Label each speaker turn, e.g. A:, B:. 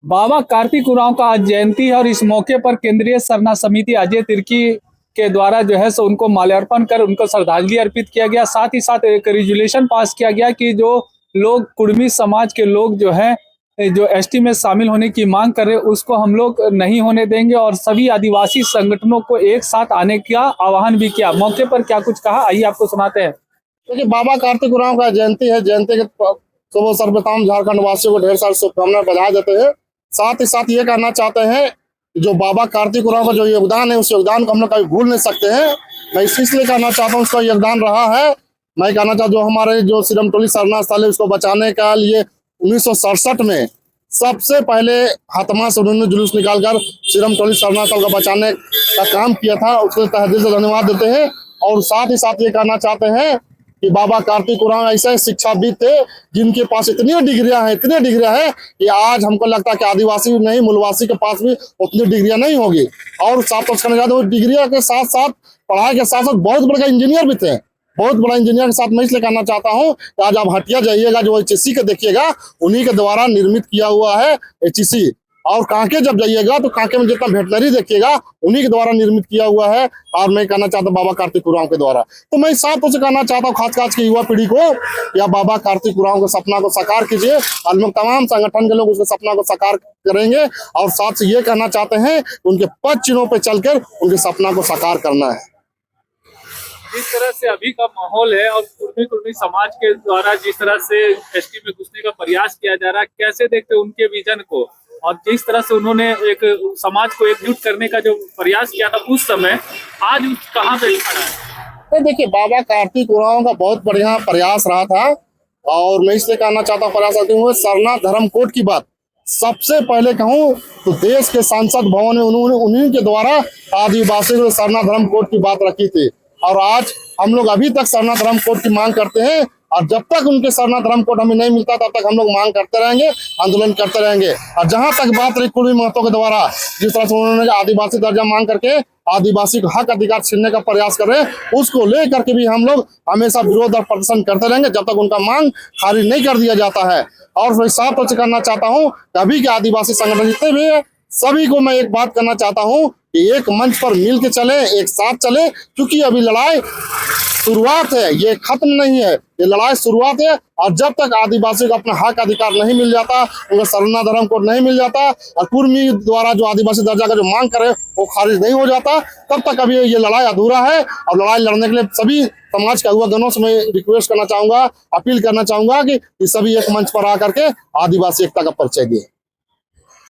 A: बाबा कार्तिक उरांव का आज जयंती है और इस मौके पर केंद्रीय सरना समिति अजय तिर्की के द्वारा जो है सो उनको माल्यार्पण कर उनको श्रद्धांजलि अर्पित किया गया। साथ ही साथ एक रेजुलेशन पास किया गया कि जो लोग कुर्मी समाज के लोग जो है जो एसटी में शामिल होने की मांग कर रहे उसको हम लोग नहीं होने देंगे और सभी आदिवासी संगठनों को एक साथ आने का आह्वान भी किया। मौके पर क्या कुछ कहा, आइए आपको सुनाते हैं।
B: क्योंकि बाबा कार्तिक उरांव का जयंती है, जयंती के शुभ सर्वप्रथम झारखंड वासियों को ढेर सारी शुभकामनाएं बधाई देते हैं। साथ ही साथ ये कहना चाहते हैं जो बाबा कार्तिक उरांव का जो योगदान है उस योगदान को हम लोग कभी भूल नहीं सकते हैं। मैं इसलिए कहना चाहता हूँ उसका योगदान रहा है। मैं कहना चाहता जो हमारे जो सिरमटोली सरना स्थल है उसको बचाने का लिए 1967 में सबसे पहले हाथमा से उन्होंने जुलूस निकालकर सिरमटोली सरना स्थल को बचाने का काम किया था, उसके तहे दिल से धन्यवाद देते हैं। और साथ ही साथ ये कहना चाहते हैं कि बाबा कार्तिक उरांव ऐसे शिक्षाविद थे जिनके पास इतनी डिग्रियां हैं कि आज हमको लगता है कि आदिवासी नहीं मूलवासी के पास भी उतनी डिग्रियां नहीं होगी। और साथ कहना चाहते हैं डिग्रियां के साथ साथ पढ़ाई के साथ साथ बहुत बड़े इंजीनियर भी थे। बहुत बड़ा इंजीनियर के साथ मैं इसलिए कहना चाहता हूँ कि आज आप हटिया जाइएगा जो HEC के देखिएगा उन्हीं के द्वारा निर्मित किया हुआ है HEC। और कांके जब जाइएगा तो कांके में जितना वेटनरी देखिएगा उन्हीं के द्वारा निर्मित किया हुआ है। और मैं कहना चाहता हूँ बाबा कार्तिक उरांव के द्वारा। तो मैं साथ से कहना चाहता हूँ खास की युवा पीढ़ी को या बाबा कार्तिक उरांव के सपना को साकार कीजिए। और लोग तमाम संगठन के लोग उसके सपना को साकार करेंगे। और साथ से ये कहना चाहते हैं उनके पद चिन्हों पर चलकर उनके सपना को साकार करना है।
A: जिस तरह से अभी का माहौल है और कुर्मी समाज के द्वारा जिस तरह से एसटी में घुसने का प्रयास किया जा रहा है, कैसे देखते हैं उनके विजन को और जिस तरह से उन्होंने एक समाज को एकजुट करने का जो प्रयास किया था उस समय, आज कहाँ पे खड़ा है?
B: तो देखिए बाबा कार्तिक उरांव का बहुत बढ़िया प्रयास रहा था। और मैं इसलिए कहना चाहता हूँ प्रयास करते हुए सरना धर्म कोड की बात सबसे पहले कहूँ तो देश के संसद भवन में उन्होंने उन्हीं के द्वारा आदिवासी को सरना धर्म कोड की बात रखी थी। और आज हम लोग अभी तक सरना धर्म कोड की मांग करते हैं। और जब तक उनके सरना धर्म कोड हमें नहीं मिलता तब तक हम लोग मांग करते रहेंगे, आंदोलन करते रहेंगे। और जहां तक बात रही कुर्मी महतो के द्वारा जिस तरह से उन्होंने आदिवासी दर्जा मांग करके आदिवासी को हक अधिकार छीनने का प्रयास कर रहे हैं उसको लेकर के भी हम लोग हमेशा विरोध और प्रदर्शन करते रहेंगे जब तक उनका मांग खारिज नहीं कर दिया जाता है। और मैं साफ तौर से करना चाहता हूँ अभी के आदिवासी संगठन जितने भी है सभी को मैं एक बात करना चाहता हूँ कि एक मंच पर मिल के चले, एक साथ चले। क्योंकि अभी लड़ाई शुरुआत है, ये खत्म नहीं है, ये लड़ाई शुरुआत है। और जब तक आदिवासी को अपना हक अधिकार नहीं मिल जाता, उनका सरना धर्म कोड नहीं मिल जाता और कुर्मी द्वारा जो आदिवासी दर्जा का जो मांग करे वो खारिज नहीं हो जाता, तब तक अभी ये लड़ाई अधूरा है। और लड़ाई लड़ने के लिए सभी समाज के युवागणों से मैं रिक्वेस्ट करना चाहूंगा, अपील करना चाहूंगा कि सभी एक मंच पर आकर के आदिवासी एकता का परिचय दिए।